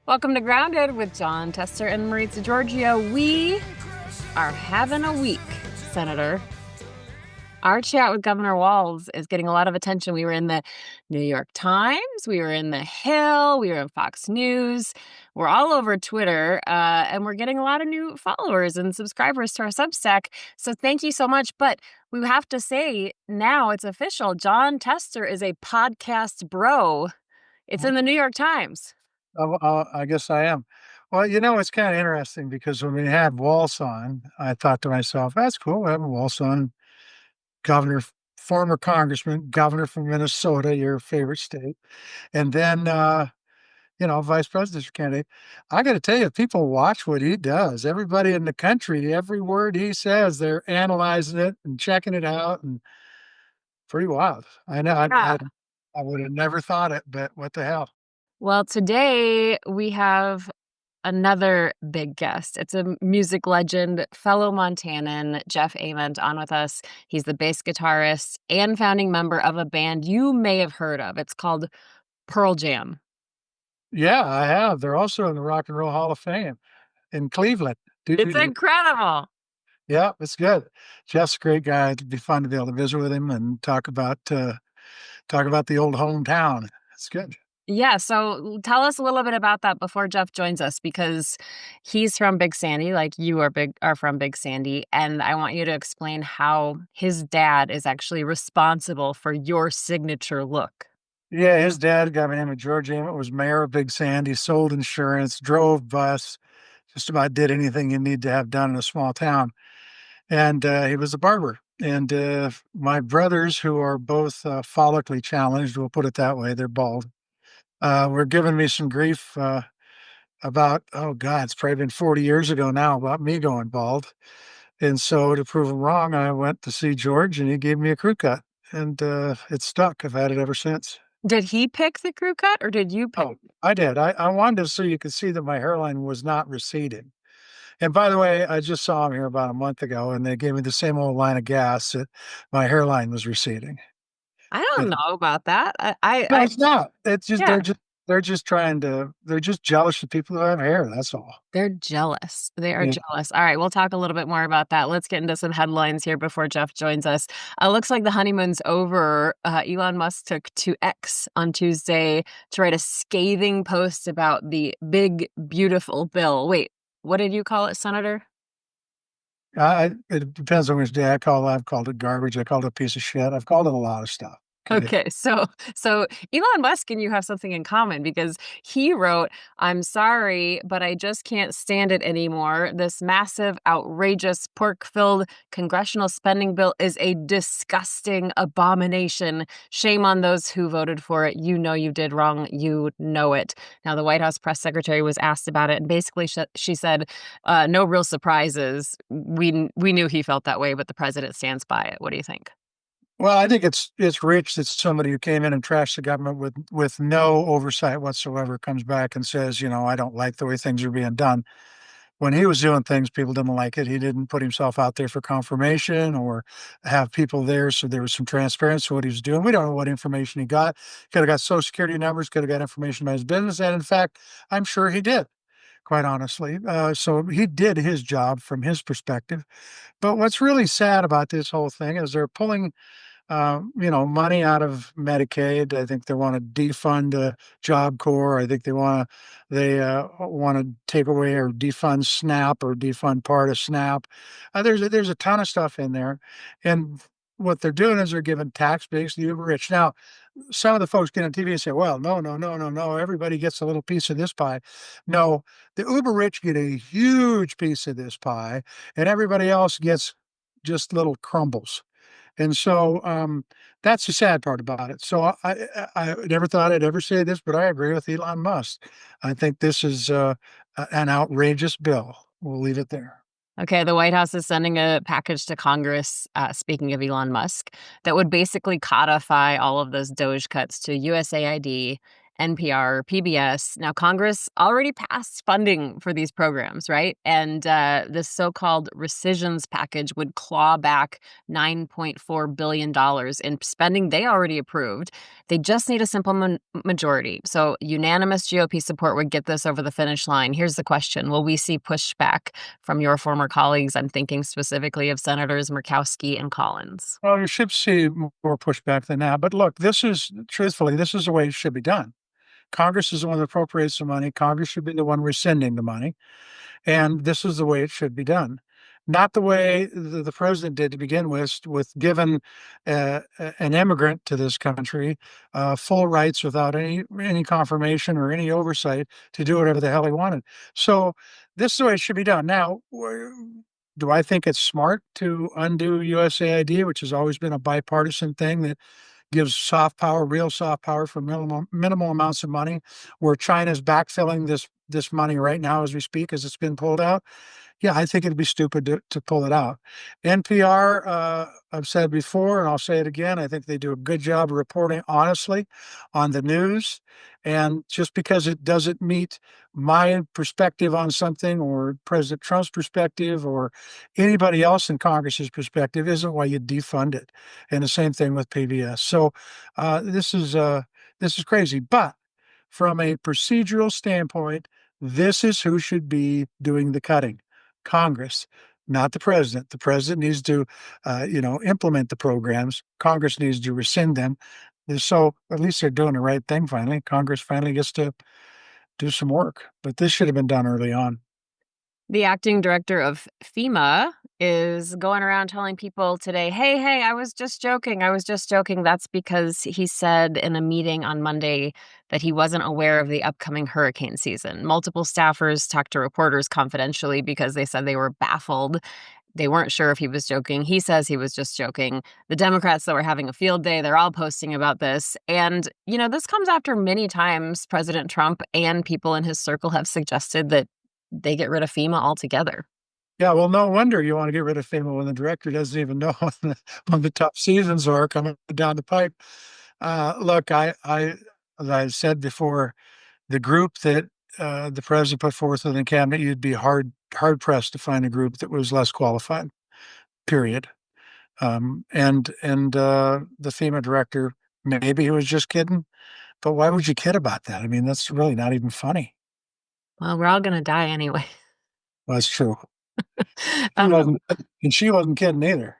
Welcome to Grounded with John Tester and Maritza Giorgio. We are having a week, Senator. Our chat with Governor Walz is getting a lot of attention. We were in the New York Times, we were in The Hill, we were in Fox News. We're all over Twitter, and we're getting a lot of new followers and subscribers to our Substack. So thank you so much. But we have to say now it's official. John Tester is a podcast bro. It's in the New York Times. I guess I am. Well, it's kind of interesting because when we had Walz on, I thought to myself, that's cool. We have a Walz on, governor, former congressman, governor from Minnesota, your favorite state. And then, vice presidential candidate. I got to tell you, people watch what he does. Everybody in the country, every word he says, they're analyzing it and checking it out. And pretty wild. I know. I would have never thought it, but what the hell? Well, today we have another big guest. It's a music legend, fellow Montanan, Jeff Ament, on with us. He's the bass guitarist and founding member of a band you may have heard of. It's called Pearl Jam. Yeah, I have. They're also in the Rock and Roll Hall of Fame in Cleveland. It's incredible. Yeah, it's good. Jeff's a great guy. It'd be fun to be able to visit with him and talk about the old hometown. It's good. Yeah, so tell us a little bit about that before Jeff joins us, because he's from Big Sandy, like you are from Big Sandy, and I want you to explain how his dad is actually responsible for your signature look. Yeah, his dad, a guy by the name of George Ament, was mayor of Big Sandy, sold insurance, drove bus, just about did anything you need to have done in a small town. And he was a barber. And my brothers, who are both follically challenged, we'll put it that way, they're bald, were giving me some grief about, oh God, it's probably been 40 years ago now, about me going bald. And so to prove them wrong, I went to see George and he gave me a crew cut. And it stuck. I've had it ever since. Did he pick the crew cut or did you pick? Oh, I did. I wanted to so you could see that my hairline was not receding. And by the way, I just saw him here about a month ago and they gave me the same old line of gas that my hairline was receding. I don't know about that. No, it's not. It's just Yeah. they're just jealous of people who have hair. That's all. They're jealous. They are jealous. All right, we'll talk a little bit more about that. Let's get into some headlines here before Jeff joins us. Looks like the honeymoon's over. Elon Musk took to X on Tuesday to write a scathing post about the big, beautiful bill. Wait, what did you call it, Senator? It depends on which day I've called it garbage. I called it a piece of shit. I've called it a lot of stuff. Okay, so Elon Musk and you have something in common because he wrote, "I'm sorry, but I just can't stand it anymore. This massive, outrageous, pork-filled congressional spending bill is a disgusting abomination. Shame on those who voted for it. You know you did wrong. You know it." Now, the White House press secretary was asked about it, and basically she said, no real surprises. We knew he felt that way, but the president stands by it. What do you think? Well, I think it's rich that somebody who came in and trashed the government with no oversight whatsoever comes back and says, I don't like the way things are being done. When he was doing things, people didn't like it. He didn't put himself out there for confirmation or have people there. So there was some transparency to what he was doing. We don't know what information he got. Could have got Social Security numbers, could have got information about his business. And in fact, I'm sure he did, quite honestly. So he did his job from his perspective. But what's really sad about this whole thing is they're pulling money out of Medicaid. I think they want to defund Job Corps. I think they want to take away or defund SNAP or defund part of SNAP. There's a ton of stuff in there, and what they're doing is they're giving tax breaks to the uber rich. Now, some of the folks get on TV and say, "Well, no, everybody gets a little piece of this pie." No, the uber rich get a huge piece of this pie, and everybody else gets just little crumbles. And so that's the sad part about it. So I never thought I'd ever say this, but I agree with Elon Musk. I think this is an outrageous bill. We'll leave it there. Okay, the White House is sending a package to Congress, speaking of Elon Musk, that would basically codify all of those DOGE cuts to USAID NPR, PBS. Now, Congress already passed funding for these programs, right? And this so-called rescissions package would claw back $9.4 billion in spending they already approved. They just need a simple majority. So unanimous GOP support would get this over the finish line. Here's the question. Will we see pushback from your former colleagues? I'm thinking specifically of Senators Murkowski and Collins. Well, you should see more pushback than that. But look, truthfully, this is the way it should be done. Congress is the one that appropriates the money. Congress should be the one rescinding the money. And this is the way it should be done. Not the way the president did to begin with giving an immigrant to this country full rights without any confirmation or any oversight to do whatever the hell he wanted. So this is the way it should be done. Now, do I think it's smart to undo USAID, which has always been a bipartisan thing that gives soft power, real soft power for minimal amounts of money, where China's backfilling this money right now as we speak, as it's been pulled out? Yeah, I think it'd be stupid to pull it out. NPR, I've said before, and I'll say it again, I think they do a good job of reporting honestly on the news. And just because it doesn't meet my perspective on something, or President Trump's perspective, or anybody else in Congress's perspective, isn't why you defund it. And the same thing with PBS. So this is crazy. But from a procedural standpoint, this is who should be doing the cutting. Congress, not the president. The president needs to, implement the programs. Congress needs to rescind them. So at least they're doing the right thing finally. Congress finally gets to do some work. But this should have been done early on. The acting director of FEMA is going around telling people today, hey, I was just joking. I was just joking. That's because he said in a meeting on Monday that he wasn't aware of the upcoming hurricane season. Multiple staffers talked to reporters confidentially because they said they were baffled. They weren't sure if he was joking. He says he was just joking. The Democrats, though, are having a field day. They're all posting about this. And, this comes after many times President Trump and people in his circle have suggested that they get rid of FEMA altogether. Yeah, well, no wonder you want to get rid of FEMA when the director doesn't even know when the tough seasons are coming down the pipe. Look, as I said before, the group that the president put forth in the cabinet, you'd be hard pressed to find a group that was less qualified. Period. And the FEMA director, maybe he was just kidding, but why would you kid about that? I mean, that's really not even funny. Well, we're all going to die anyway. Well, that's true. Um, She wasn't kidding either.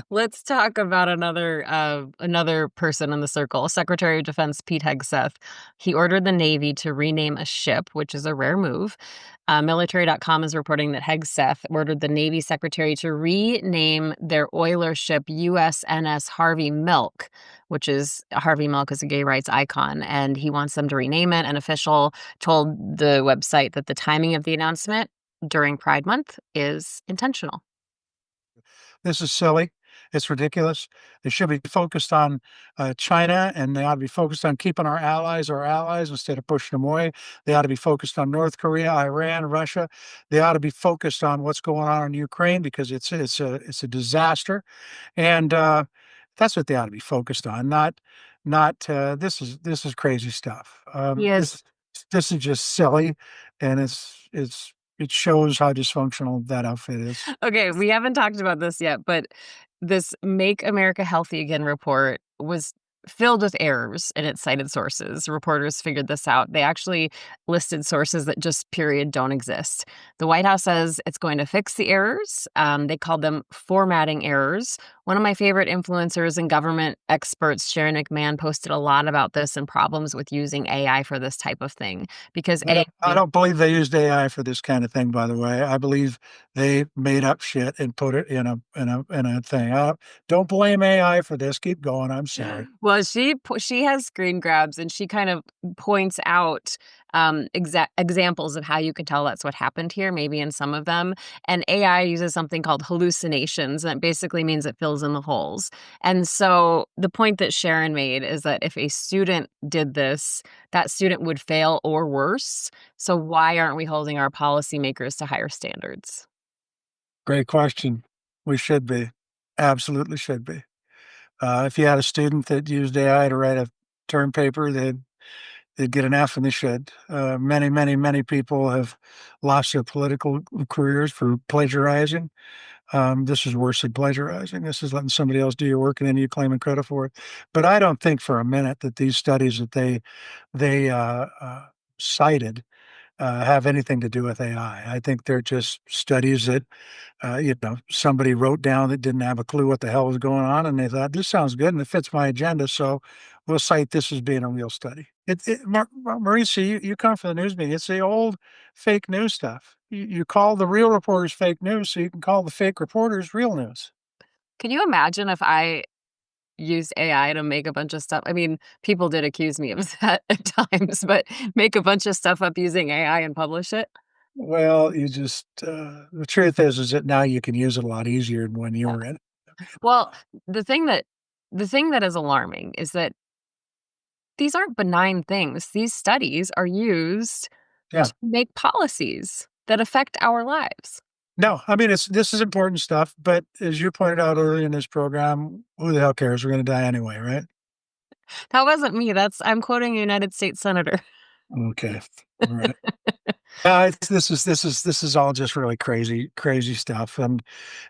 Let's talk about another person in the circle. Secretary of Defense Pete Hegseth. He ordered the Navy to rename a ship, which is a rare move. Military.com is reporting that Hegseth ordered the Navy Secretary to rename their oiler ship USNS Harvey Milk, which is Harvey Milk is a gay rights icon, and he wants them to rename it. An official told the website that the timing of the announcement during Pride Month is intentional. This is silly. It's ridiculous. They should be focused on China, and they ought to be focused on keeping our allies instead of pushing them away. They ought to be focused on North Korea, Iran, Russia. They ought to be focused on what's going on in Ukraine, because it's a disaster, and that's what they ought to be focused on. Not this is crazy stuff. Yes. This is just silly, and it shows how dysfunctional that outfit is. Okay, we haven't talked about this yet, but this Make America Healthy Again report was filled with errors in its cited sources. Reporters figured this out. They actually listed sources that just period don't exist. The White House says it's going to fix the errors. They called them formatting errors. One of my favorite influencers and government experts, Sharon McMahon, posted a lot about this and problems with using AI for this type of thing. Because I don't believe they used AI for this kind of thing, by the way. I believe they made up shit and put it in a thing. Don't blame AI for this. Keep going. I'm sorry. Well, she has screen grabs, and she kind of points out examples of how you could tell that's what happened here, maybe in some of them. And AI uses something called hallucinations, and it basically means it fills in the holes. And so the point that Sharon made is that if a student did this, that student would fail or worse. So why aren't we holding our policymakers to higher standards? Great question. We should be. Absolutely should be. If you had a student that used AI to write a term paper, they'd get an F and they should. Many people have lost their political careers for plagiarizing. This is worse than plagiarizing. This is letting somebody else do your work and then you claiming credit for it. But I don't think for a minute that these studies that they cited have anything to do with AI. I think they're just studies that somebody wrote down that didn't have a clue what the hell was going on, and they thought this sounds good and it fits my agenda, so we'll cite this as being a real study. Marisa, you come from the news media. It's the old fake news stuff. You call the real reporters fake news, so you can call the fake reporters real news. Can you imagine if I used AI to make a bunch of stuff? I mean, people did accuse me of that at times, but make a bunch of stuff up using AI and publish it? Well, the truth is that now you can use it a lot easier than when you Yeah. were in it. Well, the thing that the thing that is alarming is that these aren't benign things. These studies are used Yeah. to make policies that affect our lives. No, I mean this is important stuff, but as you pointed out earlier in this program, who the hell cares? We're going to die anyway, right? That wasn't me. I'm quoting a United States senator. Okay, all right. This is all just really crazy stuff. And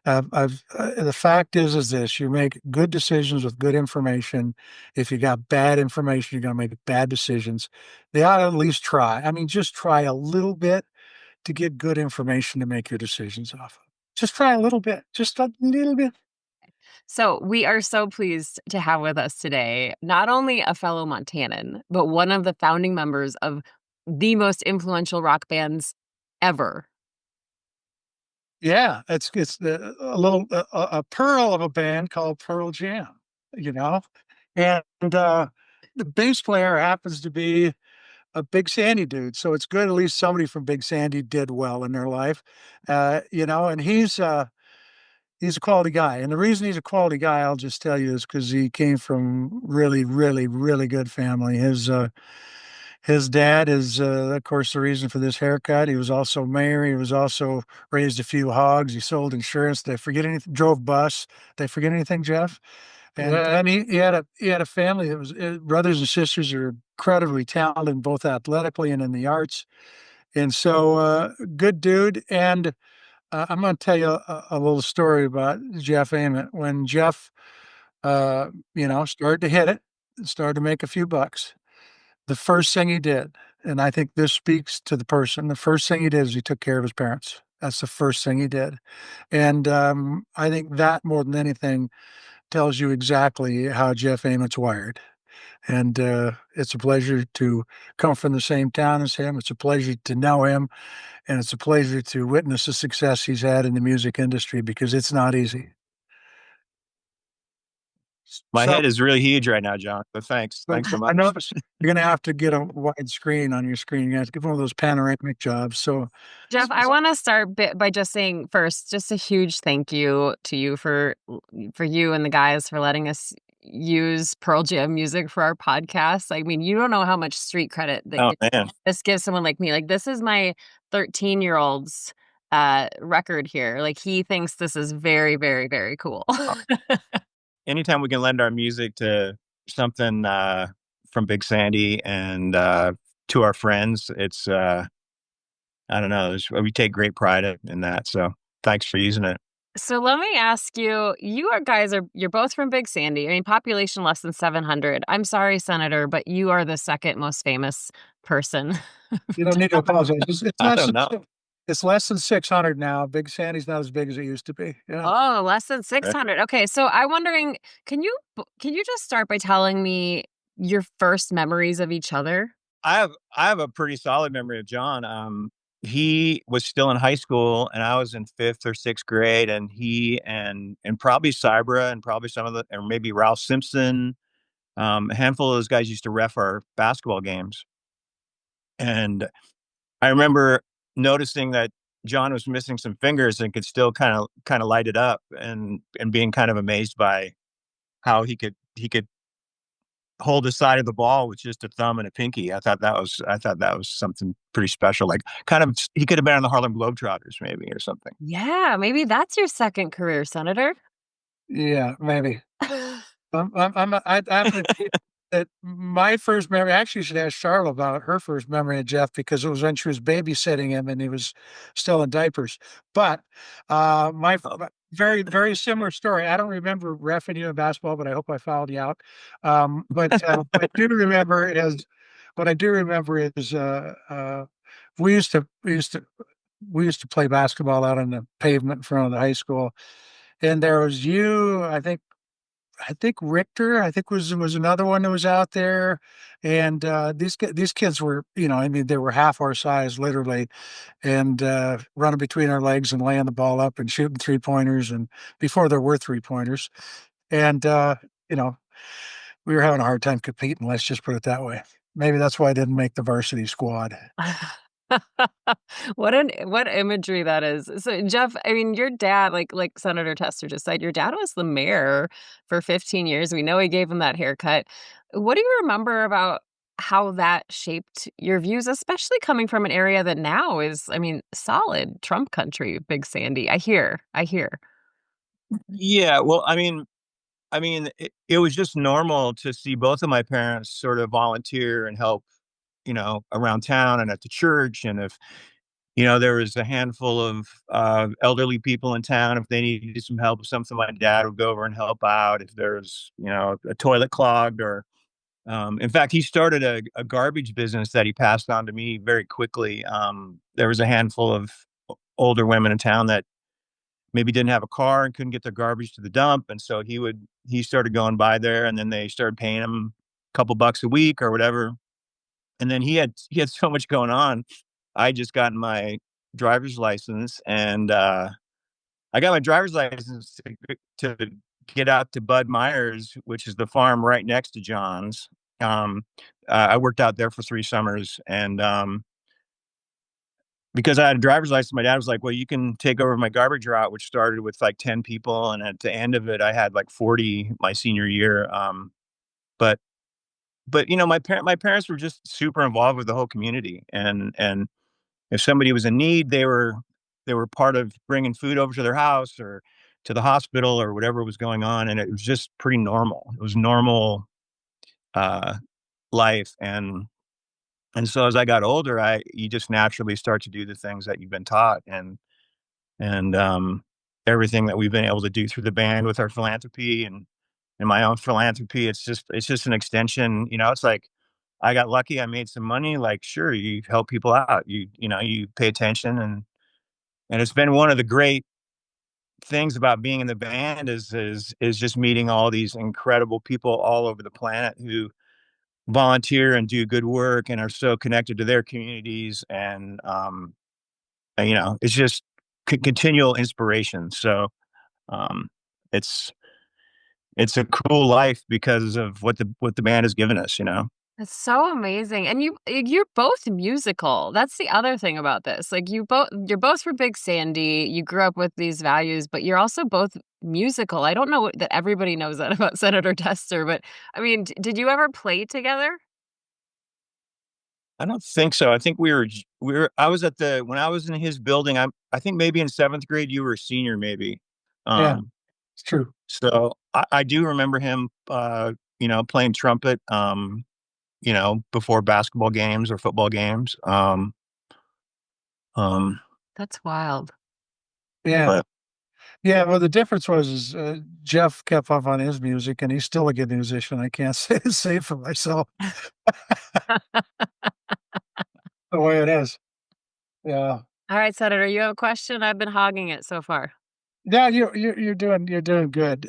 the fact is this: you make good decisions with good information. If you got bad information, you're going to make bad decisions. They ought to at least try. I mean, just try a little bit to get good information to make your decisions off of. Just try a little bit, just a little bit. So, we are so pleased to have with us today not only a fellow Montanan, but one of the founding members of the most influential rock bands ever. Yeah, it's a little a pearl of a band called Pearl Jam, you know, and the bass player happens to be a Big Sandy dude, so it's good at least somebody from Big Sandy did well in their life, and he's a quality guy, and the reason he's a quality guy, I'll just tell you, is because he came from really good family. His dad is, of course, the reason for this haircut. He was also mayor. He was also raised a few hogs. He sold insurance. Did I forget anything? Drove bus. Did I forget anything, Jeff? And he had a family that was brothers and sisters are incredibly talented, both athletically and in the arts. And so, good dude. And I'm going to tell you a little story about Jeff Ament. When Jeff, started to hit it, started to make a few bucks, the first thing he did, and I think this speaks to the person, the first thing he did is he took care of his parents. That's the first thing he did. And I think that more than anything tells you exactly how Jeff Ament's wired. And it's a pleasure to come from the same town as him. It's a pleasure to know him. And it's a pleasure to witness the success he's had in the music industry because it's not easy. My So head is really huge right now, John. But thanks. but Thanks so I much. know you're going to have to get a wide screen on your screen. You have to get one of those panoramic jobs. So, Jeff, I want to start by just saying first, just a huge thank you to you for you and the guys for letting us use Pearl Jam music for our podcast. I mean, you don't know how much street credit Oh man. this gives someone like me. Like, this is my 13-year-old's record here. Like, he thinks this is very cool. Anytime we can lend our music to something from Big Sandy and to our friends, it's I don't know. We take great pride in that. So thanks for using it. So let me ask you, you're both from Big Sandy. I mean, population less than 700. I'm sorry, Senator, but you are the second most famous person. you don't need to apologize. I don't know. It's less than 600 now. Big Sandy's not as big as it used to be. Yeah. Oh, less than 600. Okay, so I'm wondering, can you just start by telling me your first memories of each other? I have a pretty solid memory of John. He was still in high school and I was in fifth or sixth grade, and he and probably Cybra and probably some of the, or maybe Ralph Simpson, a handful of those guys used to ref our basketball games. And I remember noticing that John was missing some fingers and could still kind of light it up, and being kind of amazed by how he could hold the side of the ball with just a thumb and a pinky. I thought that was something pretty special. Like, kind of, he could have been on the Harlem Globetrotters maybe or something. Yeah, maybe that's your second career, Senator. Yeah, maybe. I happen to that my first memory, actually, you should ask Charlotte about her first memory of Jeff because it was when she was babysitting him and he was still in diapers. But my very, very similar story. I don't remember reffing you in basketball, but I hope I fouled you out. But what I do remember is we used to we used to we used to play basketball out on the pavement in front of the high school, and there was you, I think Richter, I think was another one that was out there, and these kids were, I mean, they were half our size, literally, and running between our legs and laying the ball up and shooting 3 pointers, and before there were 3 pointers, and you know, we were having a hard time competing. Let's just put it that way. Maybe that's why I didn't make the varsity squad. What imagery that is. So, Jeff, I mean, your dad, like Senator Tester just said, your dad was the mayor for 15 years. We know he gave him that haircut. What do you remember about how that shaped your views, especially coming from an area that now is, I mean, solid Trump country, Big Sandy? I hear. I hear. Yeah, well, it was just normal to see both of my parents sort of volunteer and help, around town and at the church. And if, there was a handful of elderly people in town, if they needed some help with something, my dad would go over and help out. If there's, a toilet clogged or, in fact, he started a garbage business that he passed on to me very quickly. There was a handful of older women in town that maybe didn't have a car and couldn't get their garbage to the dump. And so he started going by there, and then they started paying him a couple bucks a week or whatever. And then he had so much going on. I just gotten my driver's license, and I got my driver's license to get out to Bud Myers, which is the farm right next to John's. Um, I worked out there for 3 summers, and because I had a driver's license, my dad was like, "Well, you can take over my garbage route," which started with like 10 people, and at the end of it, I had like 40 my senior year. But my parents were just super involved with the whole community, and if somebody was in need, they were part of bringing food over to their house or to the hospital or whatever was going on, and it was just pretty normal. It was normal uh, life, and so as I got older, I you just naturally start to do the things that you've been taught, and everything that we've been able to do through the band with our philanthropy and my own philanthropy. It's just an extension. It's like I got lucky. I made some money. Like, sure, you help people out. You pay attention, and it's been one of the great things about being in the band is just meeting all these incredible people all over the planet who volunteer and do good work and are so connected to their communities, and it's just continual inspiration. So um, it's it's a cool life because of what the band has given us. That's so amazing. And you're both musical. That's the other thing about this. Like you're both from Big Sandy. You grew up with these values, but you're also both musical. I don't know that everybody knows that about Senator Tester, but I mean, did you ever play together? I don't think so. I think I was when I was in his building. I think maybe in seventh grade you were a senior, maybe. Yeah, Um, it's true. so I do remember him, playing trumpet. Before basketball games or football games. Um, That's wild. Yeah. but Yeah, well, the difference was is Jeff kept up on his music, and he's still a good musician. I can't say for myself the way it is. Yeah, All right, Senator, you have a question? I've been hogging it so far. yeah, you're doing good.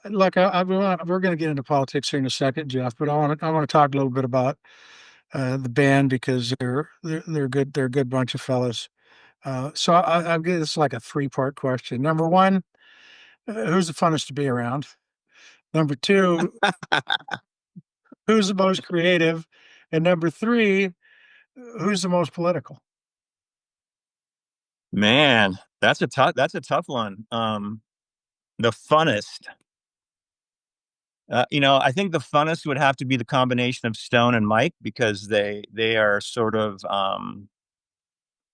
Look, we're going to get into politics here in a second, Jeff, but I want to talk a little bit about the band because they're good. They're a good bunch of fellas. So I'll give this like a three-part question. Number one, who's the funnest to be around? Number two, who's the most creative? And number three, who's the most political? man, that's a tough one. The funnest. I think the funnest would have to be the combination of Stone and Mike because they are sort of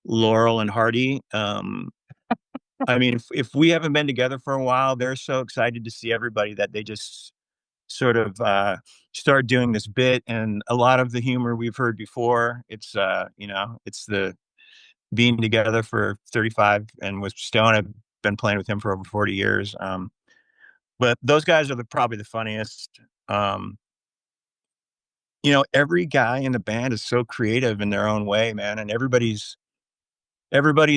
Laurel and Hardy. I mean, if we haven't been together for a while, they're so excited to see everybody that they just sort of start doing this bit, and a lot of the humor we've heard before. It's it's the being together for 35, and with Stone, I've been playing with him for over 40 years. But those guys are probably the funniest. Um, every guy in the band is so creative in their own way, man, and everybody's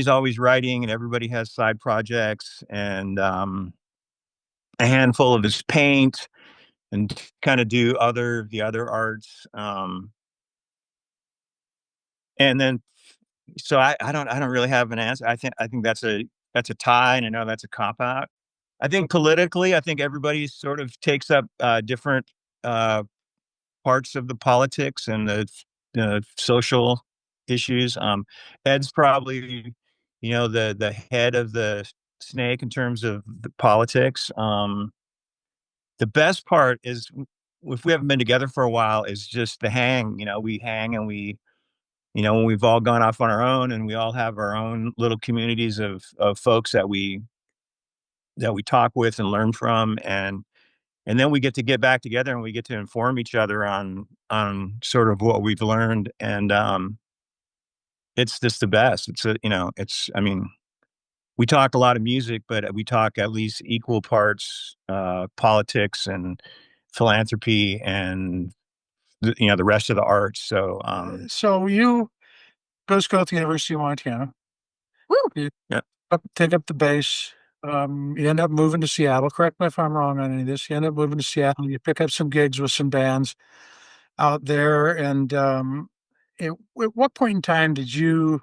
always writing, and everybody has side projects, and a handful of his paint, and kind of do the other arts. And then so I don't really have an answer. I think that's a tie, and I know that's a cop out. I think politically, I think everybody sort of takes up different uh, parts of the politics and the social issues. Ed's probably, the head of the snake in terms of the politics. The best part is, if we haven't been together for a while, is just the hang. We hang, and when we've all gone off on our own, and we all have our own little communities of folks that we talk with and learn from, and then we get back together, and we get to inform each other on sort of what we've learned, and it's just the best. I mean, we talk a lot of music, but we talk at least equal parts politics and philanthropy, and the rest of the arts. So So you go to the University of Montana. Woo! You yeah. take up the bass. You end up moving to Seattle. Correct me if I'm wrong on any of this. You end up moving to Seattle. You pick up some gigs with some bands out there. And at what point in time did you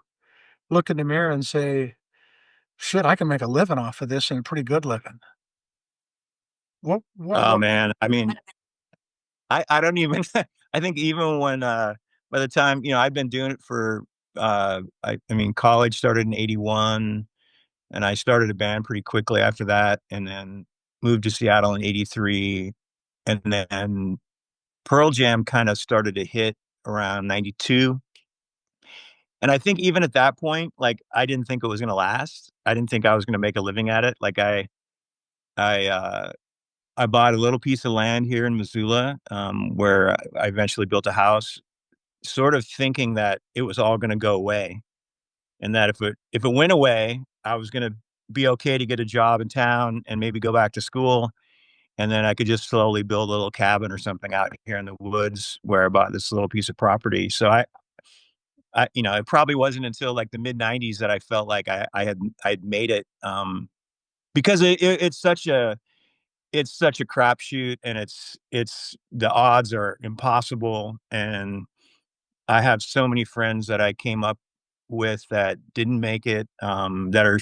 look in the mirror and say, "Shit, I can make a living off of this, and a pretty good living"? Oh What? man, I mean, I don't even I think even when by the time, I've been doing it for I mean, college started in 81, and I started a band pretty quickly after that, and then moved to Seattle in 83, and then Pearl Jam kind of started to hit around 92. And I think even at that point, like, I didn't think it was going to last. I didn't think I was going to make a living at it. Like, I I bought a little piece of land here in Missoula, where I eventually built a house, sort of thinking that it was all going to go away, and that if it went away, I was going to be okay to get a job in town and maybe go back to school, and then I could just slowly build a little cabin or something out here in the woods where I bought this little piece of property. So it probably wasn't until like the mid '90s that I felt like I had made it, because it's such a crapshoot, and it's the odds are impossible, and I have so many friends that I came up with that didn't make it, that are,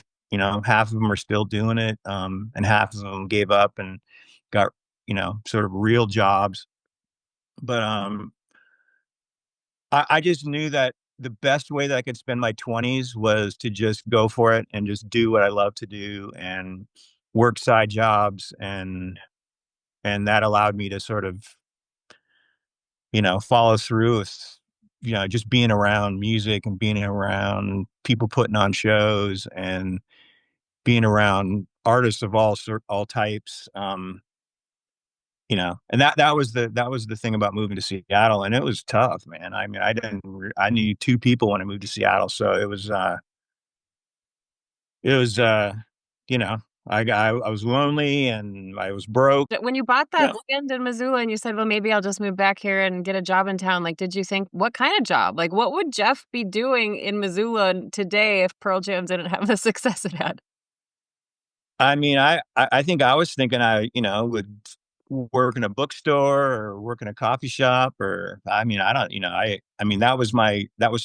half of them are still doing it, and half of them gave up and got, sort of real jobs. But I just knew that the best way that I could spend my 20s was to just go for it and just do what I love to do, and work side jobs, and that allowed me to sort of, follow through with, just being around music, and being around people putting on shows, and being around artists of all types. And that was the thing about moving to Seattle, and it was tough, man. I mean, I knew two people when I moved to Seattle, so it was I was lonely, and I was broke. When you bought that Yeah. land in Missoula and you said, "Well, maybe I'll just move back here and get a job in town," like, did you think, what kind of job? Like, what would Jeff be doing in Missoula today if Pearl Jam didn't have the success it had? I mean, I think I was thinking I, would work in a bookstore, or work in a coffee shop, or I mean, I don't, I mean, that was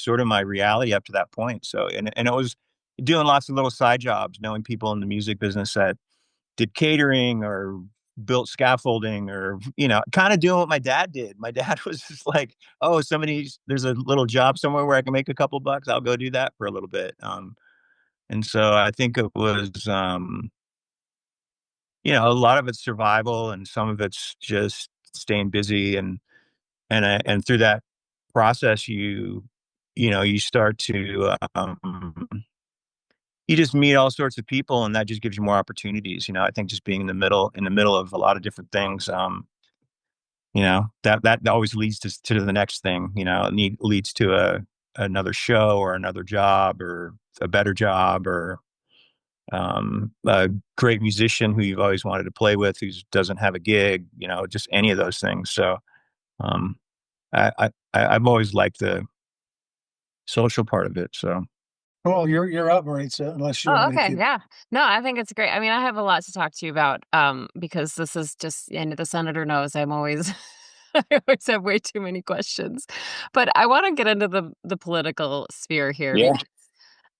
sort of my reality up to that point. So, and it was doing lots of little side jobs, knowing people in the music business that did catering, or built scaffolding, or, kind of doing what my dad did. My dad was just like, oh, there's a little job somewhere where I can make a couple bucks. I'll go do that for a little bit. And so I think it was, a lot of it's survival, and some of it's just staying busy, and through that process, you start to, you just meet all sorts of people, and that just gives you more opportunities. I think just being in the middle of a lot of different things, that always leads to the next thing. It leads to another show or another job or a better job or a great musician who you've always wanted to play with who doesn't have a gig. Just any of those things. So um, I've always liked the social part of it. So Well, you're up, Maritza, unless you want Oh, me to okay, keep. yeah. No, I think it's great. I mean, I have a lot to talk to you about, because this is just and the senator knows I'm always I always have way too many questions. But I wanna get into the political sphere here yeah, because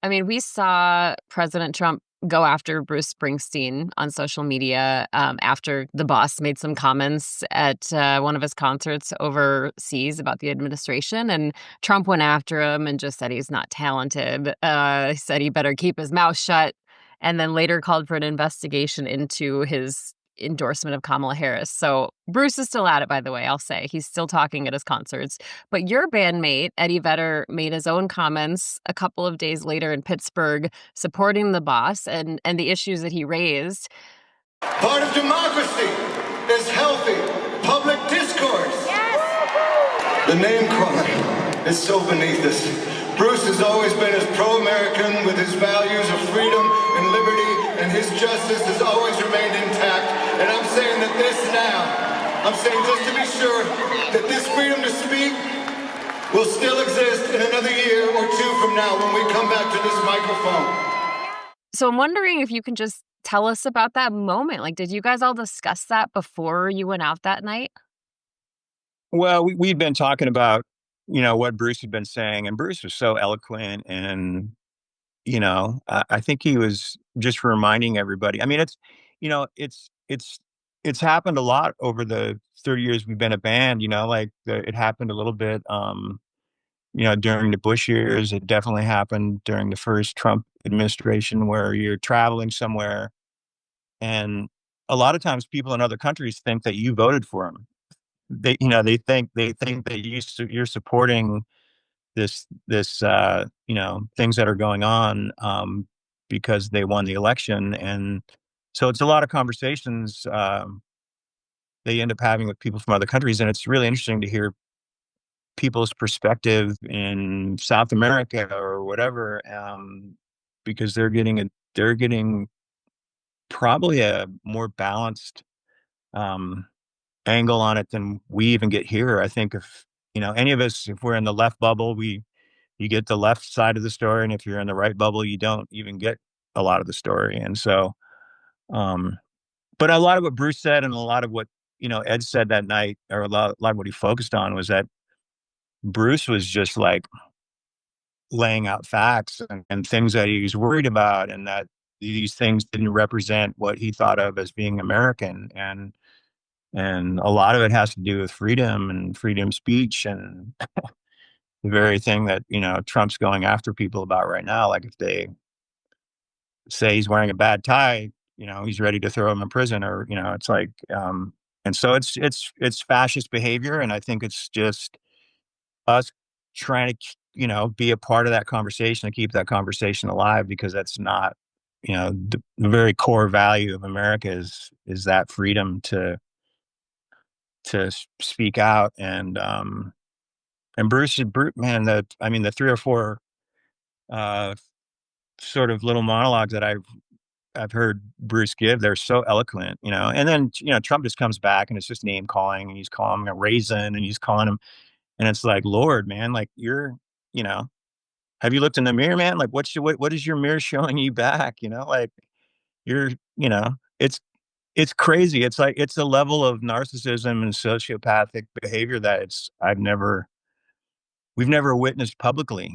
I mean, we saw President Trump go after Bruce Springsteen on social media after the boss made some comments at one of his concerts overseas about the administration. And Trump went after him and just said he's not talented. He said he better keep his mouth shut. And then later called for an investigation into his endorsement of Kamala Harris. So Bruce is still at it, by the way, I'll say. He's still talking at his concerts. But your bandmate, Eddie Vedder, made his own comments a couple of days later in Pittsburgh supporting the boss and the issues that he raised. Part of democracy is healthy public discourse. Yes! The name crime is so beneath us. Bruce has always been as pro-American with his values of freedom and liberty, and his justice has always remained intact. And I'm saying that I'm saying just to be sure that this freedom to speak will still exist in another year or two from now when we come back to this microphone. So I'm wondering if you can just tell us about that moment. Like, did you guys all discuss that before you went out that night? well, we'd been talking about what Bruce had been saying, and Bruce was so eloquent, and I think he was just reminding everybody. I mean, it's happened a lot over the 30 years we've been a band. It happened a little bit. During the Bush years, it definitely happened during the first Trump administration, where you're traveling somewhere, and a lot of times people in other countries think that you voted for them. They think that you're supporting this things that are going on because they won the election, and so it's a lot of conversations they end up having with people from other countries, and it's really interesting to hear people's perspective in South America or whatever, because they're getting probably a more balanced um, angle on it than we even get here. I think if any of us, if we're in the left bubble, you get the left side of the story, and if you're in the right bubble, you don't even get a lot of the story. And so, um, but a lot of what Bruce said, and a lot of what Ed said that night, or a lot of what he focused on, was that Bruce was just like laying out facts and things that he was worried about, and that these things didn't represent what he thought of as being American, and a lot of it has to do with freedom and freedom of speech, and the very thing that Trump's going after people about right now. Like, if they say he's wearing a bad tie, he's ready to throw him in prison, or it's like, and so it's fascist behavior, and I think it's just us trying to be a part of that conversation and keep that conversation alive, because that's not the very core value of America is that freedom to speak out. And Bruce, man, the 3 or 4 uh sort of little monologues that I've heard Bruce give, they're so eloquent, and then Trump just comes back and it's just name calling, and he's calling him a raisin, and he's calling him, and it's like, Lord, man, like, you know have you looked in the mirror, man? Like, what is your mirror showing you back? Like, you're you know it's crazy. It's like, it's a level of narcissism and sociopathic behavior that we've never witnessed publicly.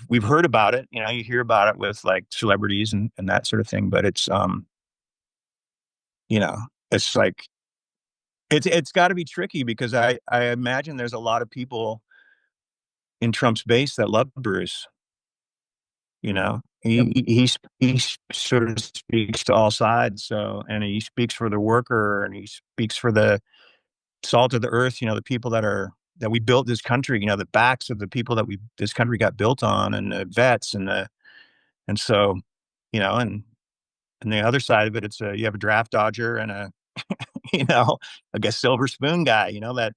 We've heard about it. You hear about it with, like, celebrities and that sort of thing, but you know it's like, it's got to be tricky, because I imagine there's a lot of people in Trump's base that love Bruce. Yep. He sort of speaks to all sides. So, and he speaks for the worker, and he speaks for the salt of the earth, the people that we built this country, the backs of the people that this country got built on, and the vets, and so, and the other side of it, you have a draft dodger and like a silver spoon guy, that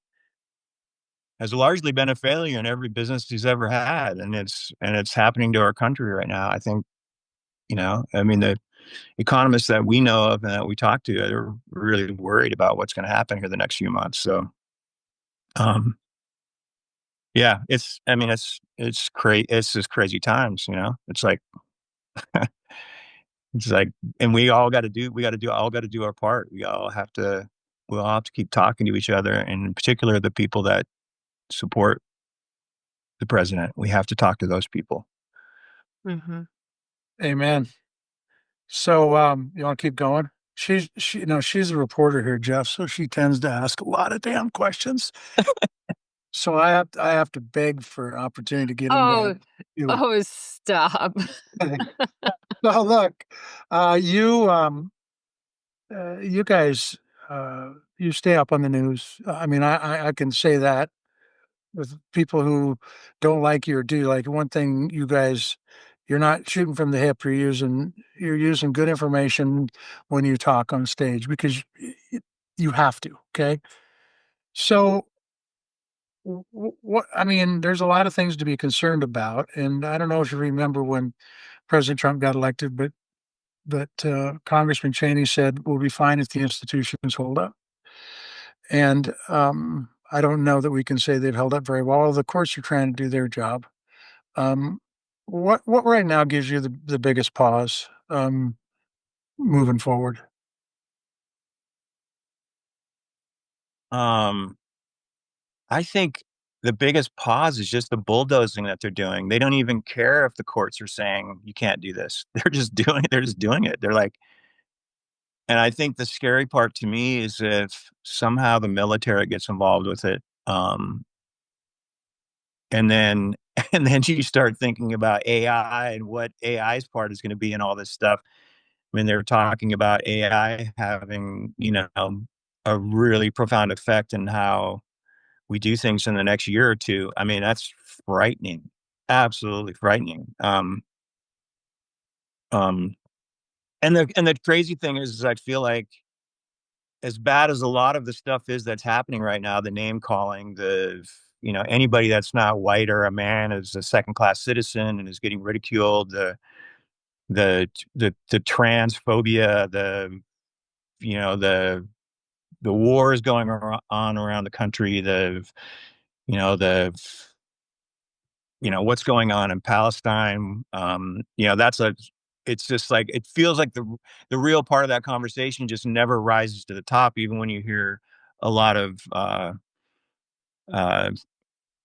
has largely been a failure in every business he's ever had. And it's happening to our country right now. I think, I mean, the economists that we know of and that we talk to are really worried about what's going to happen here the next few months. So, yeah, it's crazy. It's just crazy times, it's like, and all got to do our part. We all have to keep talking to each other, and in particular, the people that support the president. We have to talk to those people. Mm-hmm. Amen. So, you want to keep going? She's a reporter here, Jeff, so she tends to ask a lot of damn questions. So I have to beg for an opportunity to get into that. Stop. So look, you guys, you stay up on the news. I mean, I can say that with people who don't like you or do like one thing, you guys, you're not shooting from the hip. You're using good information when you talk on stage because you have to. Okay. So what, I mean, there's a lot of things to be concerned about. And I don't know if you remember when President Trump got elected, but Congressman Cheney said, we'll be fine if the institutions hold up. And I don't know that we can say they've held up very well. The courts are trying to do their job. Um, what right now gives you the biggest pause moving forward? I think the biggest pause is just the bulldozing that they're doing. They don't even care if the courts are saying you can't do this. They're just doing it. They're like, and I think the scary part to me is if somehow the military gets involved with it. And then and then you start thinking about AI and what AI's part is going to be in all this stuff. I mean, they're talking about AI having, a really profound effect in how we do things in the next year or two. I mean, that's frightening, absolutely frightening. And the crazy thing is I feel like as bad as a lot of the stuff is that's happening right now, the name calling, anybody that's not white or a man is a second class citizen and is getting ridiculed, the transphobia, the wars going on around the country, what's going on in Palestine. It's just like, it feels like the real part of that conversation just never rises to the top, even when you hear a lot of, uh,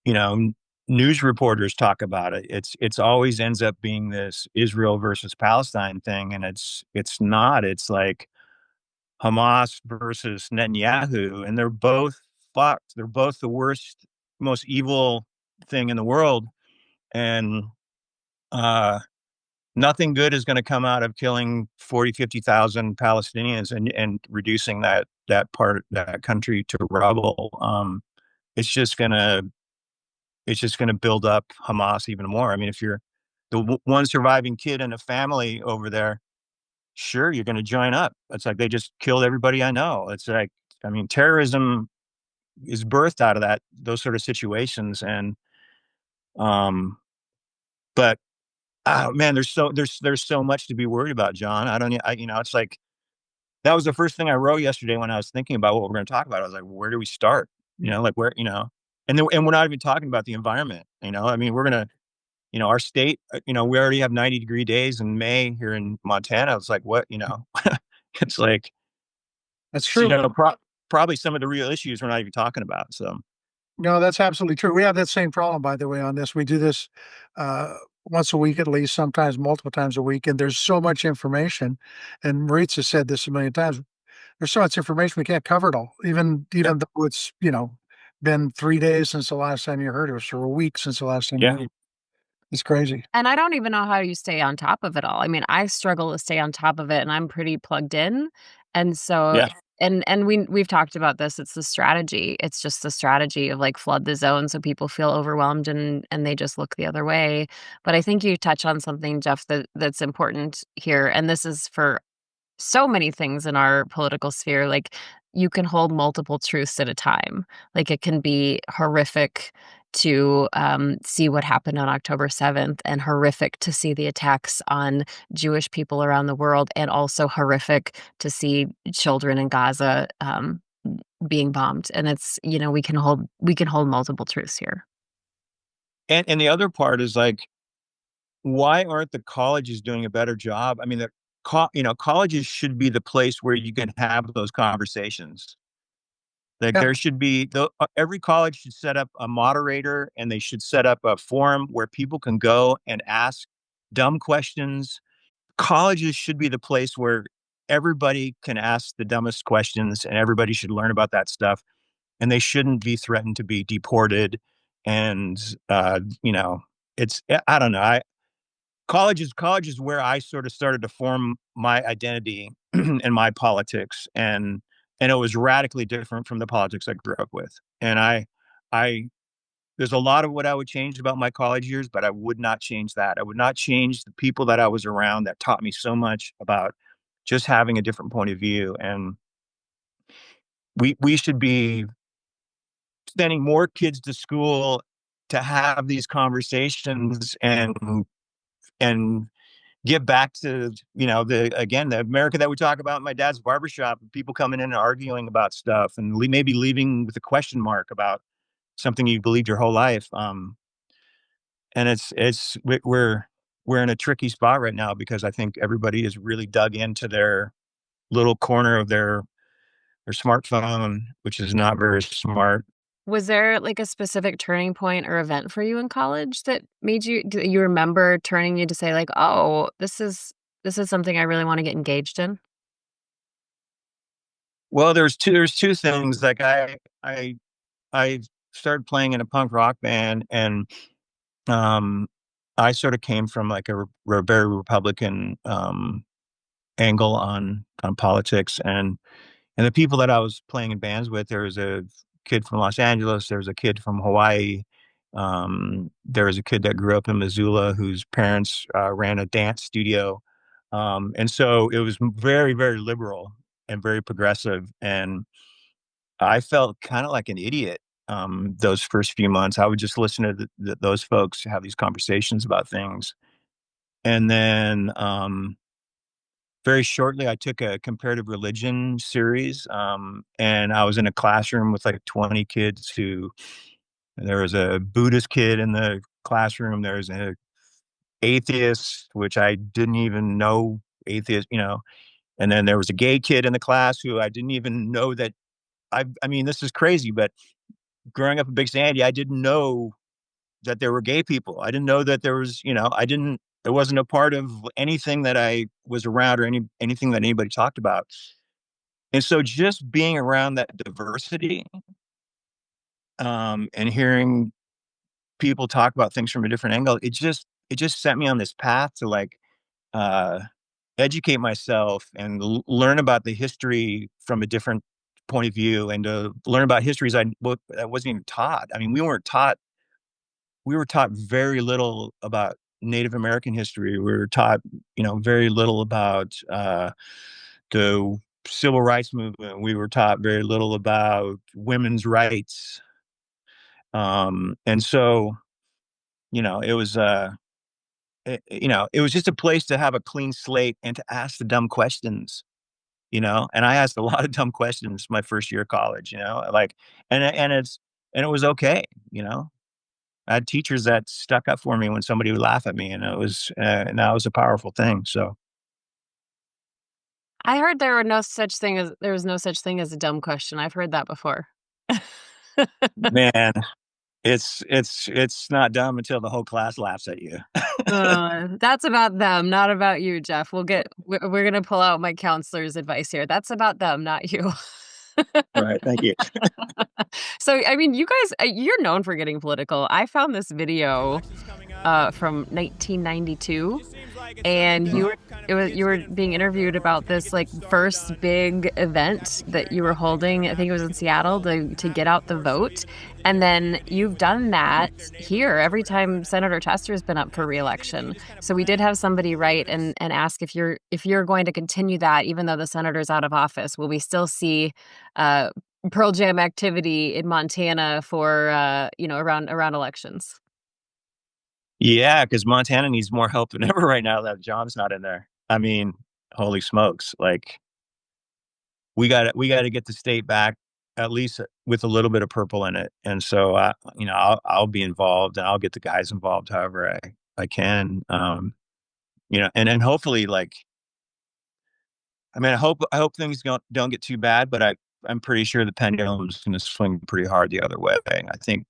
you know, news reporters talk about it. It's always ends up being this Israel versus Palestine thing. And it's not, it's like Hamas versus Netanyahu, and they're both fucked. They're both the worst, most evil thing in the world. And, nothing good is going to come out of killing 40, 50,000 Palestinians and reducing that country to rubble. It's just going to build up Hamas even more. I mean, if you're the one surviving kid in a family over there, sure, you're going to join up. It's like they just killed everybody I know. It's like, I mean, terrorism is birthed out of those sort of situations. And, but oh man, there's so much to be worried about, John. It's like, that was the first thing I wrote yesterday when I was thinking about what we're going to talk about. I was like, where do we start? Like where, and we're not even talking about the environment. I mean, we're going to, our state, we already have 90-degree days in May here in Montana. It's like, what, it's like, That's true. Probably some of the real issues we're not even talking about. So. No, that's absolutely true. We have that same problem, by the way, on this. We do this once a week at least, sometimes multiple times a week, and there's so much information. And Maritza said this a million times. There's so much information we can't cover it all, even though it's been 3 days since the last time you heard us, or a week since the last time you heard it. It's crazy. And I don't even know how you stay on top of it all. I mean, I struggle to stay on top of it, and I'm pretty plugged in. And so, yeah. And we've talked about this. It's the strategy. It's just the strategy of like flood the zone so people feel overwhelmed and they just look the other way. But I think you touch on something, Jeff, that's important here. And this is for so many things in our political sphere. Like, you can hold multiple truths at a time. Like, it can be horrific to see what happened on October 7th, and horrific to see the attacks on Jewish people around the world, and also horrific to see children in Gaza being bombed. And it's, we can hold multiple truths here. And the other part is like, why aren't the colleges doing a better job? I mean, colleges should be the place where you can have those conversations. Like, Yeah. there should be every college should set up a moderator, and they should set up a forum where people can go and ask dumb questions. Colleges should be the place where everybody can ask the dumbest questions, and everybody should learn about that stuff. And they shouldn't be threatened to be deported. And I don't know. College is where I sort of started to form my identity and my politics, and it was radically different from the politics I grew up with. And I there's a lot of what I would change about my college years, but I would not change that. I would not change the people that I was around that taught me so much about just having a different point of view. And we should be sending more kids to school to have these conversations and get back to, the America that we talk about in my dad's barbershop, people coming in and arguing about stuff, and maybe leaving with a question mark about something you believed your whole life. And we're in a tricky spot right now, because I think everybody is really dug into their little corner of their smartphone, which is not very smart. Was there like a specific turning point or event for you in college that made you remember turning you to say like, oh, this is something I really want to get engaged in? Well, there's two things. Like, I started playing in a punk rock band, and I sort of came from like a very Republican angle on politics, and the people that I was playing in bands with, there was a kid from Los Angeles, there was a kid from Hawaii, there was a kid that grew up in Missoula whose parents ran a dance studio, and so it was very, very liberal and very progressive, and I felt kind of like an idiot those first few months. I would just listen to those folks have these conversations about things, and then very shortly, I took a comparative religion series, and I was in a classroom with like 20 kids there was a Buddhist kid in the classroom. There was an atheist, which I didn't even know atheist, and then there was a gay kid in the class who I didn't even know that. I mean, this is crazy, but growing up in Big Sandy, I didn't know that there were gay people. I didn't know that there was, it wasn't a part of anything that I was around, or anything that anybody talked about. And so just being around that diversity, and hearing people talk about things from a different angle, it just set me on this path to like educate myself and learn about the history from a different point of view, and to learn about histories I wasn't even taught. I mean, we were taught very little about Native American history. We were taught, very little about the civil rights movement. We were taught very little about women's rights. And so, it was, it was just a place to have a clean slate and to ask the dumb questions, and I asked a lot of dumb questions my first year of college, like, and it was okay. I had teachers that stuck up for me when somebody would laugh at me, and and that was a powerful thing. So, I heard there was no such thing as a dumb question. I've heard that before. man, it's not dumb until the whole class laughs at you. That's about them, not about you, Jeff. We're gonna pull out my counselor's advice here. That's about them, not you. Right. Thank you. So, I mean, you guys, you're known for getting political. I found this video from 1992, and you were being interviewed about this like first big event that you were holding. I think it was in Seattle to get out the vote. And then you've done that here every time Senator Chester's been up for re-election. So we did have somebody write and ask if you're going to continue that even though the senator's out of office. Will we still see Pearl Jam activity in Montana for around elections? Yeah, because Montana needs more help than ever right now that John's not in there. I mean, holy smokes! Like we got to get the state back at least with a little bit of purple in it. And so, I'll be involved and I'll get the guys involved however I can. And hopefully, like, I mean, I hope things don't get too bad, but I'm pretty sure the pendulum's going to swing pretty hard the other way. I think,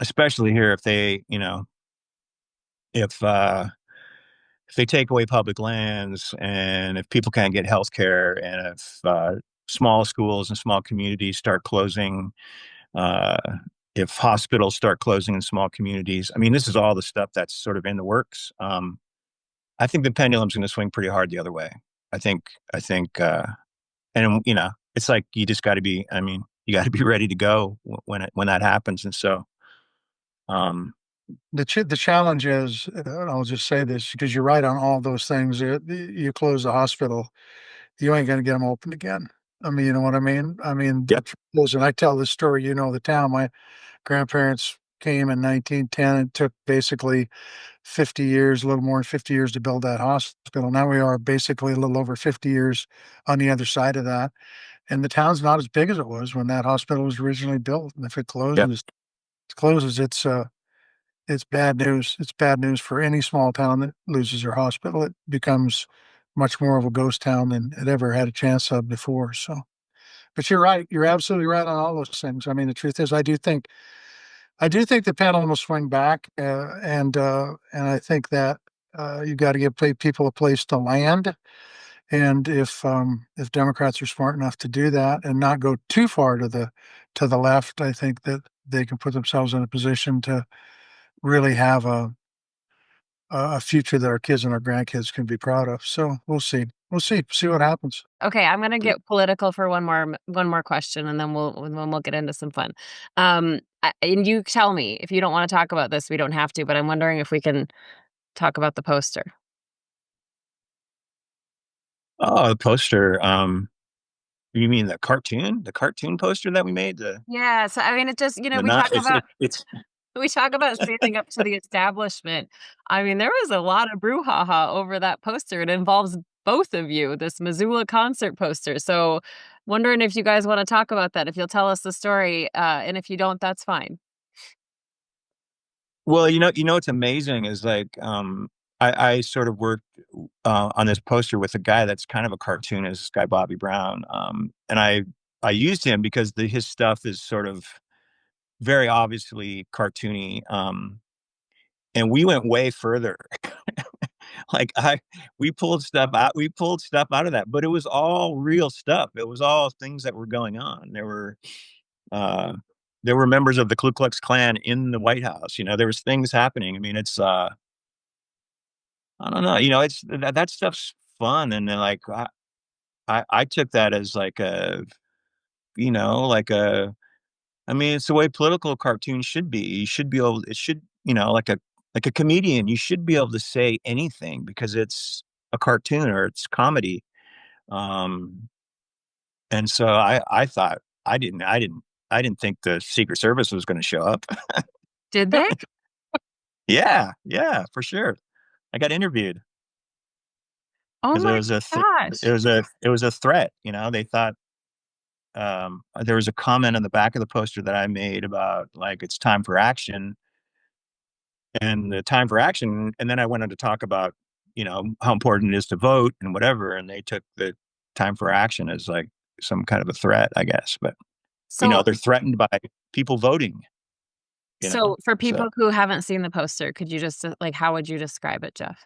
especially here, if they, if if they take away public lands and if people can't get health care and if small schools and small communities start closing, uh, if hospitals start closing in small communities, I mean, this is all the stuff that's sort of in the works. I think the pendulum's going to swing pretty hard the other way. And it's like you just got to be. I mean, you got to be ready to go when that happens. And so, the challenge is, I'll just say this because you're right on all those things. You close the hospital, you ain't going to get them opened again. I mean, you know what I mean? I mean, yep. And I tell this story, the town. My grandparents came in 1910. It took basically 50 years, a little more than 50 years to build that hospital. Now we are basically a little over 50 years on the other side of that. And the town's not as big as it was when that hospital was originally built. And if it closes, it's bad news. It's bad news for any small town that loses their hospital. It becomes much more of a ghost town than it ever had a chance of before. So, but you're right. You're absolutely right on all those things. I mean, the truth is, I do think the pendulum will swing back, and I think that you got to give people a place to land. And if Democrats are smart enough to do that and not go too far to the left, I think that they can put themselves in a position to really have a future that our kids and our grandkids can be proud of. So we'll see. See what happens. Okay, I'm gonna get political for one more question, and then we'll get into some fun. And you tell me if you don't want to talk about this. We don't have to, but I'm wondering if we can talk about the poster. Oh, the poster. You mean the cartoon? The cartoon poster that we made? Yeah. So I mean, it just we talk about we talk about standing up to the establishment. I mean, there was a lot of brouhaha over that poster. It involves both of you, this Missoula concert poster. So wondering if you guys want to talk about that, if you'll tell us the story. And if you don't, that's fine. Well, what's amazing is like, I sort of worked on this poster with a guy that's kind of a cartoonist, this guy Bobby Brown. And I used him because his stuff is sort of very obviously cartoony. And we went way further. Like we pulled stuff out of that, but it was all real stuff. It was all things that were going on. Uh, there were members of the Ku Klux Klan in the White House. There was things happening. I mean, it's, I don't know, it's that stuff's fun. And then like, I took that as like I mean, it's the way political cartoons should be. You should be able, it should, like a comedian, you should be able to say anything because it's a cartoon or it's comedy. Um, and so I thought I didn't think the Secret Service was going to show up. Did they? Yeah, for sure. I got interviewed Oh because my gosh. it was a threat. They thought there was a comment on the back of the poster that I made about like it's time for action, and the time for action. And then I went on to talk about how important it is to vote and whatever, and they took the time for action as like some kind of a threat, I guess. But So they're threatened by people voting. So for people who haven't seen the poster, could you just like how would you describe it, Jeff?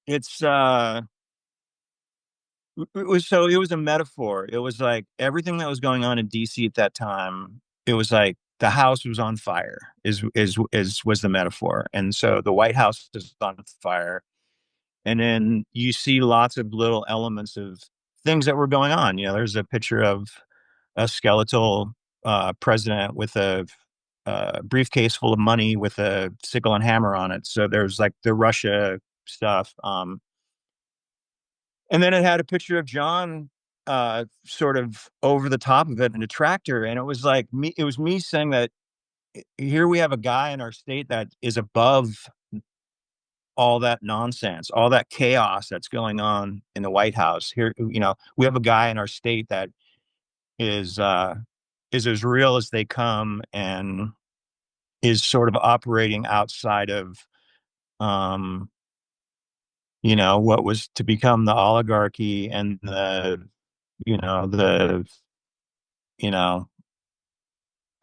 It's it was a metaphor. It was like everything that was going on in DC at that time. It was like the house was on fire is was the metaphor. And so the White House is on fire. And then you see lots of little elements of things that were going on. There's a picture of a skeletal president with a briefcase full of money with a sickle and hammer on it. So there's like the Russia stuff. And then it had a picture of John sort of over the top of it in a tractor. And it was like me, it was me saying that here we have a guy in our state that is above all that nonsense, all that chaos that's going on in the White House. Here, we have a guy in our state that is as real as they come and is sort of operating outside of what was to become the oligarchy and you know the you know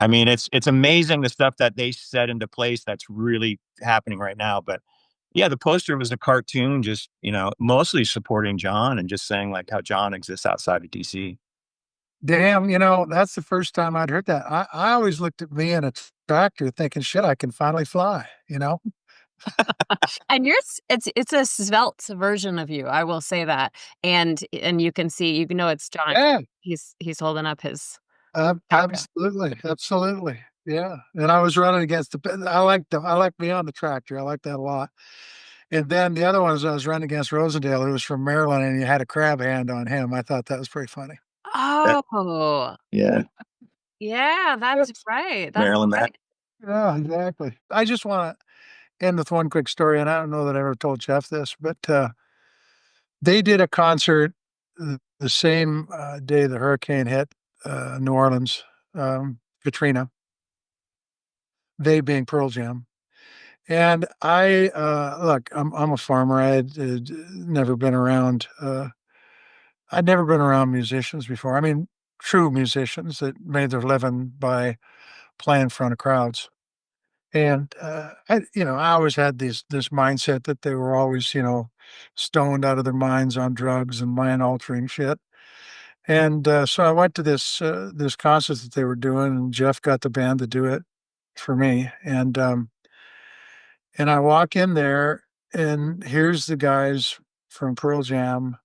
I mean, it's amazing the stuff that they set into place that's really happening right now. But yeah, the poster was a cartoon, just mostly supporting John and just saying like how John exists outside of DC. Damn, that's the first time I'd heard that. I always looked at me in a tractor thinking, shit, I can finally fly, And it's a svelte version of you, I will say that. And you can see, it's John. Yeah. He's holding up his absolutely. Absolutely. Yeah. And I was running against I like me on the tractor. I like that a lot. And then the other ones I was running against Rosendale, who was from Maryland, and you had a crab hand on him. I thought that was pretty funny. Oh. Yeah. Yeah, that's right. That's Maryland, right. Yeah, exactly. I just want to end with one quick story, and I don't know that I ever told Jeff this, but they did a concert the same day the hurricane hit New Orleans, Katrina, they being Pearl Jam. And I look, I'm a farmer. Never been around. I'd never been around musicians before. I mean, true musicians that made their living by playing in front of crowds. And I always had this mindset that they were always, stoned out of their minds on drugs and mind altering shit. And so I went to this concert that they were doing, and Jeff got the band to do it for me. And I walk in there, and here's the guys from Pearl Jam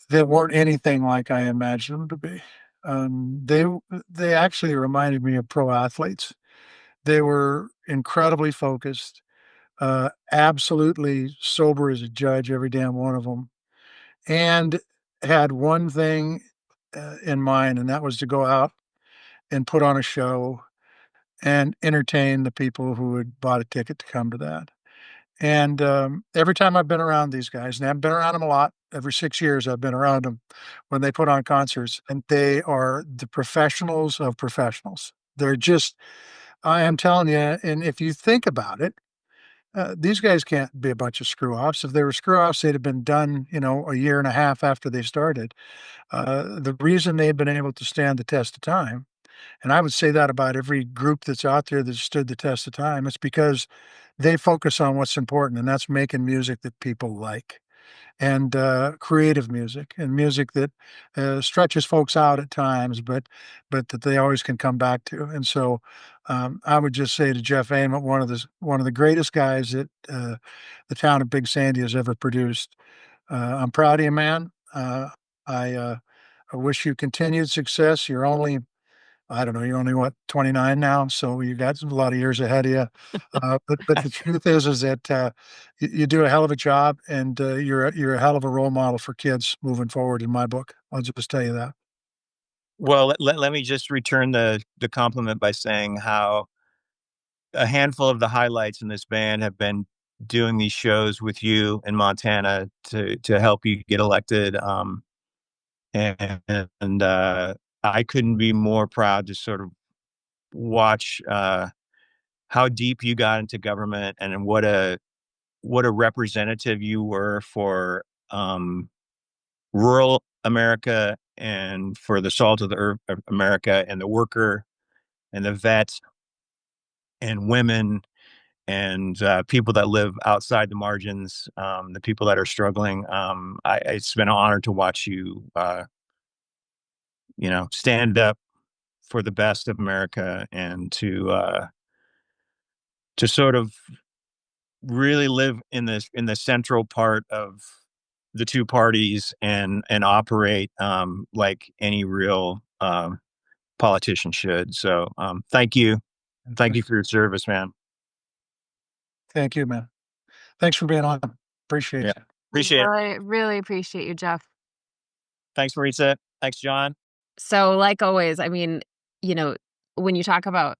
that weren't anything like I imagined them to be. They actually reminded me of pro athletes. They were incredibly focused, absolutely sober as a judge, every damn one of them, and had one thing in mind, and that was to go out and put on a show and entertain the people who had bought a ticket to come to that. And every time I've been around these guys, and I've been around them a lot, every 6 years I've been around them when they put on concerts, and they are the professionals of professionals. They're just, I am telling you, and if you think about it, these guys can't be a bunch of screw offs. If they were screw offs, they'd have been done, a year and a half after they started. The reason they've been able to stand the test of time, and I would say that about every group that's out there that stood the test of time, it's because they focus on what's important, and that's making music that people like, and creative music, and music that stretches folks out at times, but that they always can come back to. And so I would just say to Jeff Ament, one of the greatest guys that the town of Big Sandy has ever produced. I'm proud of you, man. I wish you continued success. I don't know, you're only what, 29 now, so you got a lot of years ahead of you. But the truth is that you do a hell of a job, and you're a hell of a role model for kids moving forward. In my book, I'll just tell you that. Well, let me just return the compliment by saying how a handful of the highlights in this band have been doing these shows with you in Montana to help you get elected. And I couldn't be more proud to sort of watch how deep you got into government and what a representative you were for rural America and for the salt of the earth of America and the worker and the vet and women and people that live outside the margins, the people that are struggling. It's been an honor to watch you, stand up for the best of America and to sort of really live in the central part of the two parties and operate like any real politician should. So thank you for your service, man. Thank you, man. Thanks for being on. Appreciate Yeah, you. appreciate it. Really, really appreciate you, Jeff. Thanks, Maritza. Thanks, John. So, like always, I mean, when you talk about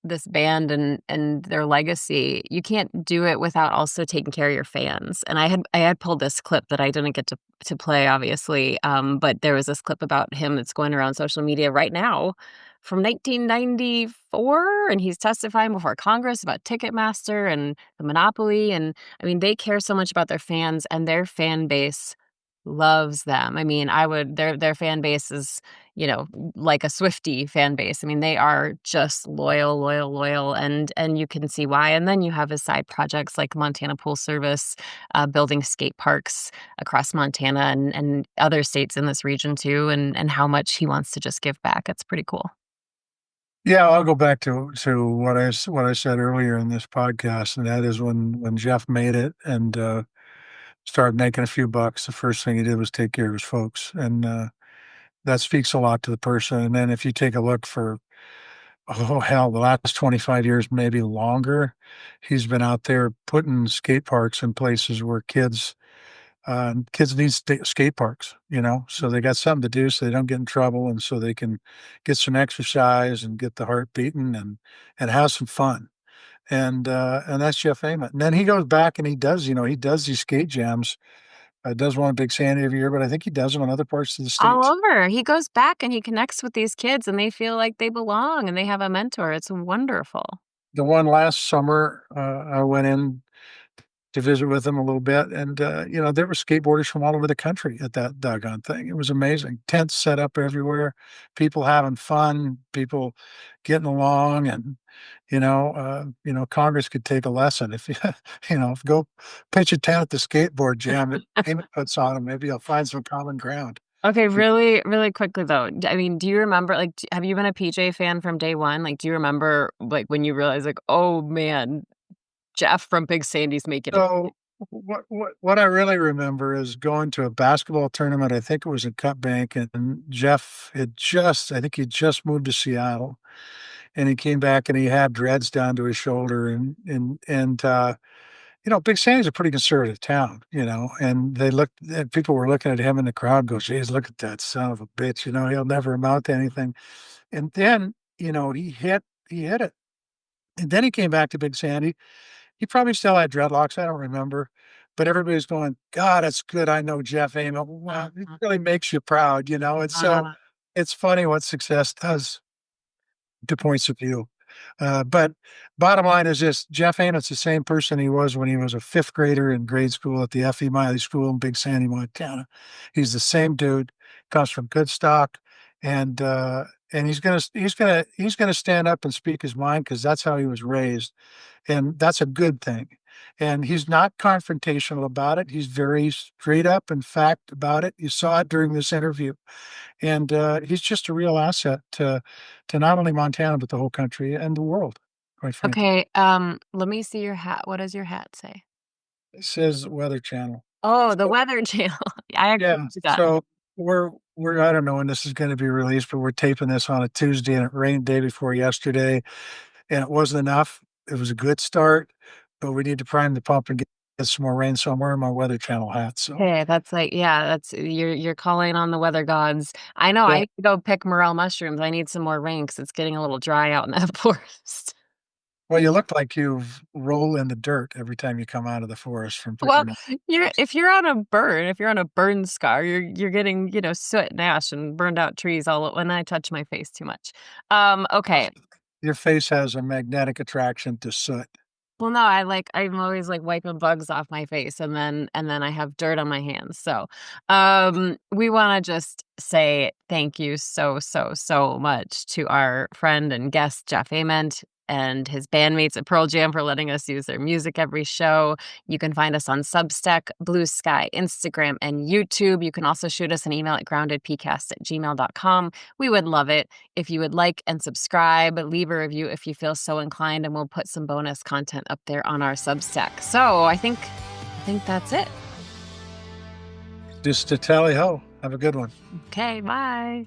this band and their legacy, you can't do it without also taking care of your fans. And I had pulled this clip that I didn't get to play, obviously, but there was this clip about him that's going around social media right now from 1994, and he's testifying before Congress about Ticketmaster and the monopoly. And I mean, they care so much about their fans, and their fan base loves them. I mean, their fan base is, like a Swiftie fan base. I mean, they are just loyal, and you can see why. And then you have his side projects like Montana Pool Service, building skate parks across Montana and other states in this region too, and how much he wants to just give back. It's pretty cool. Yeah, I'll go back to what I said earlier in this podcast, and that is when Jeff made it and started making a few bucks, the first thing he did was take care of his folks, and that speaks a lot to the person. And then if you take a look for the last 25 years, maybe longer, he's been out there putting skate parks in places where kids need skate parks, so they got something to do so they don't get in trouble, and so they can get some exercise and get the heart beating and have some fun. And that's Jeff Ament. And then he goes back and he does these skate jams. Does one in Big Sandy every year, but I think he does them in other parts of the All states. over. He goes back and he connects with these kids, and they feel like they belong and they have a mentor. It's wonderful. The one last summer, I went in to visit with him a little bit, and there were skateboarders from all over the country at that doggone thing. It was amazing. Tents set up everywhere, people having fun, people getting along, and Congress could take a lesson if go pitch a tent at the skateboard jam that Ament puts on them. Maybe I'll find some common ground. Okay, really, really quickly though. I mean, do you remember, like, have you been a PJ fan from day one? Like, do you remember, like, when you realized, like, oh man, Jeff from Big Sandy's making it? So what I really remember is going to a basketball tournament. I think it was in Cut Bank, and Jeff I think he just moved to Seattle, and he came back and he had dreads down to his shoulder, and Big Sandy's a pretty conservative town, and people were looking at him in the crowd, go, geez, look at that son of a bitch, he'll never amount to anything. And then, he hit it. And then he came back to Big Sandy. He probably still had dreadlocks. I don't remember, but everybody's going, God, it's good. I know Jeff Ament. Wow, it really makes you proud, And so it's funny what success does to points of view. But bottom line is this: Jeff Ament's the same person he was when he was a fifth grader in grade school at the FEMA school in Big Sandy, Montana. He's the same dude, comes from good stock, and he's gonna stand up and speak his mind because that's how he was raised, and that's a good thing. And he's not confrontational about it. He's very straight up and fact about it. You saw it during this interview. And he's just a real asset to not only Montana, but the whole country and the world, quite frankly. Okay, let me see your hat. What does your hat say? It says Weather Channel. Oh, the Weather Channel. I agree Yeah. with that. So we're I don't know when this is going to be released, but we're taping this on a Tuesday, and it rained day before yesterday, and it wasn't enough. It was a good start, but we need to prime the pump and get some more rain. So I'm wearing my Weather Channel hat. So Okay, that's like, yeah, that's you're calling on the weather gods. I know. I yeah. need to go pick morel mushrooms. I need some more rain because it's getting a little dry out in that forest. Well, you look like you roll in the dirt every time you come out of the forest from Well, picking up. if you're on a burn scar, you're getting, soot and ash and burned out trees all when I touch my face too much. Okay. Your face has a magnetic attraction to soot. Well, no, I'm always like wiping bugs off my face, and then I have dirt on my hands. So, we want to just say thank you so much to our friend and guest Jeff Ament. and his bandmates at Pearl Jam for letting us use their music every show. You can find us on Substack, Blue Sky, Instagram, and YouTube. You can also shoot us an email at groundedpcast@gmail.com. We would love it if you would like and subscribe, leave a review if you feel so inclined, and we'll put some bonus content up there on our Substack. So I think that's it. Just to tally ho. Have a good one. Okay, bye.